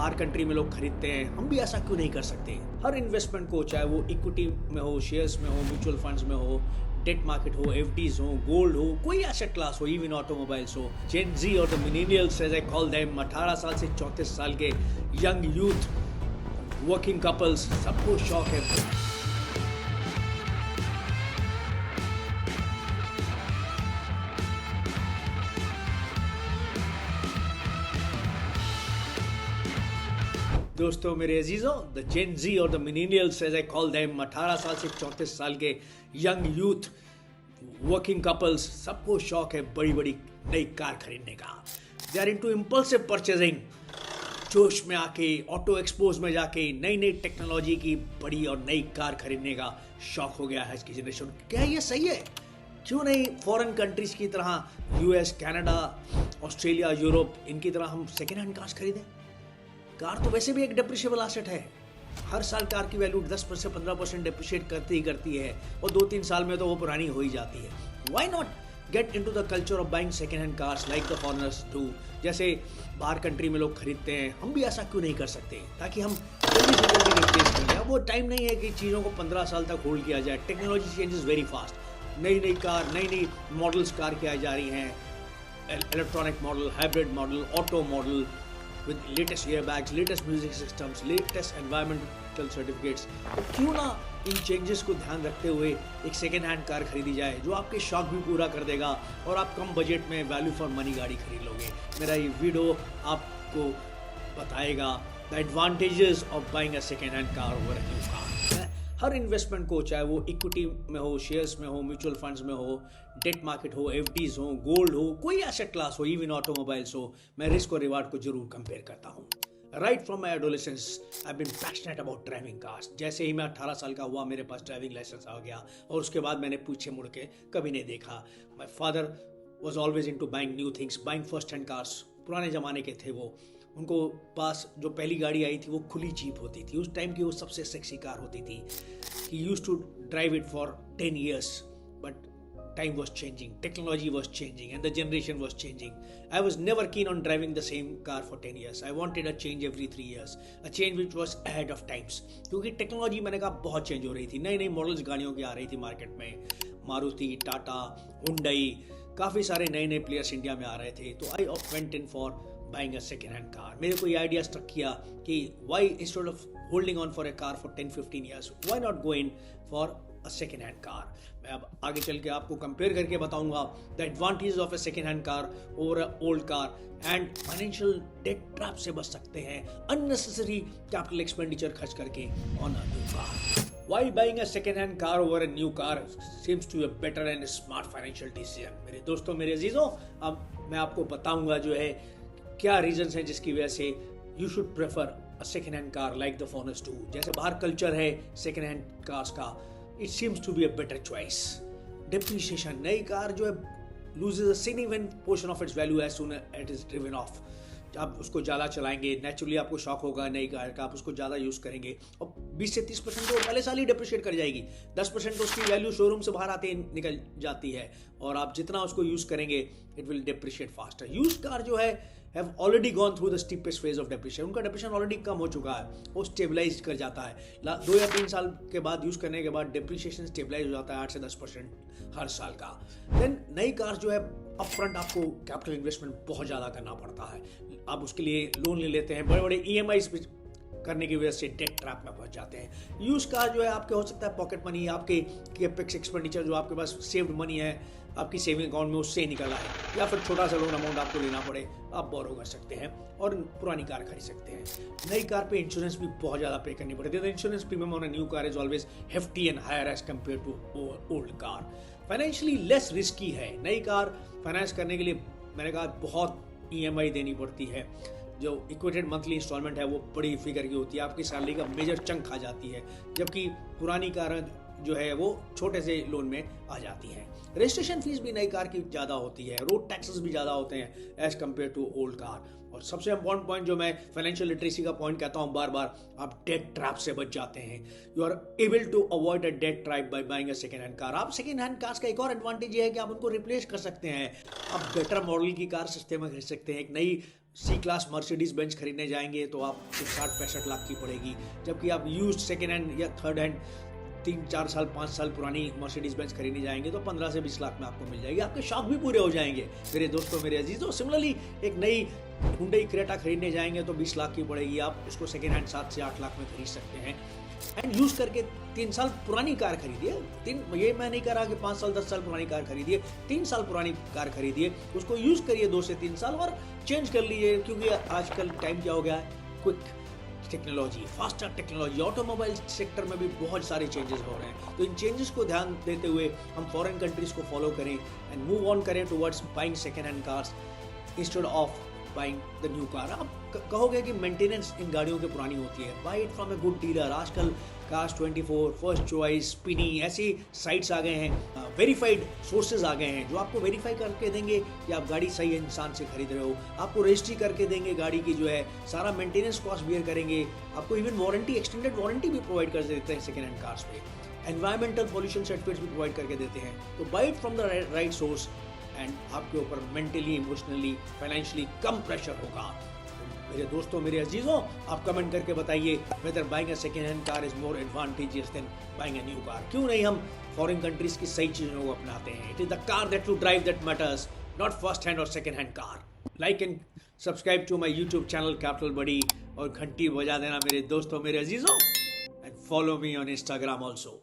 बाहर कंट्री में लोग खरीदते हैं, हम भी ऐसा क्यों नहीं कर सकते? हर इन्वेस्टमेंट को, चाहे वो इक्विटी में हो, शेयर्स में हो, म्यूचुअल फंड्स में हो, डेट मार्केट हो, एफडीज हो, गोल्ड हो, कोई एसेट क्लास हो, इवन ऑटोमोबाइल्स हो, जेन जी और the millennials as I call them, 18 साल से 34 साल के यंग यूथ, वर्किंग कपल्स, सबको शौक है। दोस्तों मेरे अजीजों, द जेन जी और the millennials as I call them, 18 साल से 34 साल के यंग यूथ, वर्किंग कपल्स, सबको शौक है बड़ी बड़ी नई कार खरीदने का। They are into impulsive purchasing. जोश में आके, ऑटो एक्सपोज में जाके नई नई टेक्नोलॉजी की बड़ी और नई कार खरीदने का शौक हो गया है इसकी जनरेशन। क्या ये सही है? क्यों नहीं फॉरेन कंट्रीज की तरह यूएस, कनाडा, ऑस्ट्रेलिया, यूरोप, इनकी तरह हम सेकेंड हैंड कार्स खरीदें? कार तो वैसे भी एक डेप्रिशिएबल एसेट है। हर साल कार की वैल्यू 10% 15% डेप्रिशिएट करती ही करती है और 2-3 साल में तो वो पुरानी हो ही जाती है। Why not get into the culture of buying second hand cars like the foreigners do? जैसे बाहर कंट्री में लोग खरीदते हैं, हम भी ऐसा क्यों नहीं कर सकते? ताकि हम जल्दी से जल्दी रिप्लेस कर जाए। वो टाइम नहीं है कि चीज़ों को 15 साल तक होल्ड किया जाए। Technology changes very fast. नई नई कार, नई नई मॉडल्स कार की आ जा रही हैं, electronic model, hybrid model, auto model, with latest airbags, latest music systems, latest environmental certificates। तो क्यों ना इन चेंजेस को ध्यान रखते हुए एक सेकेंड हैंड कार खरीदी जाए जो आपके शौक भी पूरा कर देगा और आप कम बजट में वैल्यू फॉर मनी गाड़ी खरीद लोगे। मेरा ये वीडियो आपको बताएगा the advantages of buying a second hand car over a new car. Her investment को, चाहे वो इक्विटी में हो, शेयर्स में हो, म्यूचुअल फंड्स में हो, डेट मार्केट हो, एफडीज हो, गोल्ड हो, कोई एसेट क्लास हो, इवन ऑटोमोबाइल्स हो, मैं रिस्क और रिवार्ड को जरूर कंपेयर करता हूँ। Right from my adolescence I have been passionate about driving cars. जैसे ही मैं 18 साल का हुआ, मेरे पास ड्राइविंग लाइसेंस आ गया और उसके बाद मैंने पीछे मुड़ के कभी नहीं देखा। My father was always into buying new things, buying first hand cars. पुराने ज़माने के थे वो। उनको पास जो पहली गाड़ी आई थी वो खुली जीप होती थी। उस टाइम की वो सबसे सेक्सी कार होती थी। He used to drive it for 10 years, but time was changing, technology was changing, and the generation was changing. I was never keen on driving the same car for 10 years. I wanted a change every 3 years, a change which was ahead of times. क्योंकि technology मैंने कहा बहुत change हो रही थी, नई नई models गाड़ियों की आ रही थी मार्केट में। मारुति, टाटा, हुंडई, काफ़ी सारे नए नए प्लेयर्स इंडिया में आ रहे थे। तो I went in for buying a second hand car. मेरे को ये आइडिया स्ट्रक किया कि why instead of holding on for a car for 10-15 years, why not go in for a second hand car. मैं अब आगे चल के आपको कंपेयर करके बताऊंगा the advantage of a second hand car over a old car, and financial debt trap से बच सकते हैं अननेसेसरी कैपिटल एक्सपेंडिचर खर्च करके on a new car. Why buying a second-hand car over a new car seems to be a better and smart financial decision? मेरे दोस्तों, मेरे अजीजों, अब मैं आपको बताऊंगा जो है क्या रीजंस हैं जिसकी वजह से you should prefer a second hand car like the foreigners do. जैसे बाहर कल्चर है सेकेंड हैंड कार्स का, it seems to be a better choice. Depreciation, नई कार जो है loses a significant portion of its value as soon as it is driven off. आप उसको ज़्यादा चलाएंगे, नेचुरली आपको शौक होगा नई कार का, आप उसको ज़्यादा यूज़ करेंगे और 20 से 30% तो पहले साल ही डिप्रिशिएट कर जाएगी। 10% तो उसकी वैल्यू शोरूम से बाहर आते ही निकल जाती है और आप जितना उसको यूज़ करेंगे it will depreciate faster. Use car जो है have already gone through the steepest phase of depreciation. उनका डेप्रिशिएशन ऑलरेडी कम हो चुका है, वो स्टेबलाइज कर जाता है। 2 या 3 साल के बाद यूज़ करने के बाद डेप्रिशिएशन स्टेबलाइज हो जाता है 8 से 10% हर साल का। देन नई कार जो है अपफ्रंट आपको कैपिटल इन्वेस्टमेंट बहुत ज़्यादा करना पड़ता है। आप उसके लिए लोन ले लेते हैं, बड़े बड़े EMIs करने की वजह से डेट ट्रैप में पहुंच जाते हैं। यूज कार जो है आपके हो सकता है पॉकेट मनी, आपके कैपेक्स एक्सपेंडिचर जो आपके पास सेव्ड मनी है आपकी सेविंग अकाउंट में उससे निकल आए, या फिर छोटा सा लोन अमाउंट आपको लेना पड़े, आप बोरो कर सकते हैं और पुरानी कार खरीद सकते हैं। नई कार पे इंश्योरेंस भी बहुत ज़्यादा पे करनी पड़ती है। Insurance premium on a new car is always hefty and higher as compare to old car. Financially less risky है। नई कार फाइनेंस करने के लिए मैंने कहा बहुत EMI देनी पड़ती है। जो इक्वेटेड मंथली इंस्टॉलमेंट है वो बड़ी फिगर की होती है, आपकी सैलरी का मेजर चंक खा जाती है, जबकि पुरानी कार जो है वो छोटे से लोन में आ जाती हैं। रजिस्ट्रेशन फीस भी नई कार की ज़्यादा होती है, रोड टैक्सेस भी ज़्यादा होते हैं as compare to old car. और सबसे इंपॉर्टेंट पॉइंट जो मैं फाइनेंशियल लिटरेसी का पॉइंट कहता हूँ बार बार, आप डेट ट्रैप से बच जाते हैं। You are able to avoid a debt trap by buying a second hand car. आप सेकेंड हैंड कार्स का एक और एडवांटेज ये है कि आप उनको रिप्लेस कर सकते हैं। आप बेटर मॉडल की कार सस्ते में खरीद सकते हैं। एक नई सी क्लास मर्सिडीज बेंच खरीदने जाएंगे तो आप 60-65 लाख की पड़ेगी, जबकि आप यूज्ड सेकेंड हैंड या थर्ड हैंड 3-4 साल 5 साल पुरानी मर्सिडीज बेंच खरीदने जाएंगे तो 15 से 20 लाख में आपको मिल जाएगी। आपके शौक भी पूरे हो जाएंगे मेरे दोस्तों, मेरे अजीजों। सिमिलरली एक नई हुंडई क्रेटा खरीदने जाएंगे तो 20 लाख की पड़ेगी, आप उसको सेकेंड हैंड 7 से 8 लाख में खरीद सकते हैं। एंड यूज करके 3 साल पुरानी कार खरीदिए। ये मैं नहीं कह रहा कि 5 साल 10 साल पुरानी कार खरीदिए, 3 साल पुरानी कार खरीदिए, उसको यूज करिए 2 से 3 साल और चेंज कर लीजिए, क्योंकि आजकल टाइम क्या हो गया है, quick technology, faster technology, automobile sector में भी बहुत सारे चेंजेस हो रहे हैं। तो इन चेंजेस को ध्यान देते हुए हम फॉरेन कंट्रीज को फॉलो करें एंड मूव ऑन करें towards buying second hand cars instead of buying the new car. आप कहोगे कि मेंटेनेंस इन गाड़ियों की पुरानी होती है, buy it from a good dealer. आजकल कार्स 24, फर्स्ट चॉइस, स्पिनी ऐसी साइट्स आ गए हैं, वेरीफाइड सोर्सेज आ गए हैं जो आपको वेरीफाई करके देंगे कि आप गाड़ी सही इंसान से खरीद रहे हो, आपको रजिस्ट्री करके देंगे गाड़ी की, जो है सारा मेंटेनेंस कॉस्ट बियर करेंगे, आपको इवन वारंटी, एक्सटेंडेड वारंटी भी प्रोवाइड कर देते हैं सेकेंड हैंड कार्स पे, एनवायरमेंटल पॉल्यूशन सर्टिफिकेट्स भी प्रोवाइड करके देते हैं। तो buy it from the right source and आपके ऊपर मेंटली, इमोशनली, फाइनेंशियली कम प्रेशर होगा। मेरे दोस्तों, मेरे अजीजों, आप कमेंट करके बताइए whether buying a second hand car is more advantageous than buying a new car. क्यों नहीं हम फॉरेन कंट्रीज की सही चीजों को अपनाते हैं। It is the car that you drive that matters, not first hand और second hand car. Like and subscribe to my YouTube channel capital buddy और घंटी बजा देना मेरे दोस्तों, मेरे अजीजों, and follow me on Instagram also.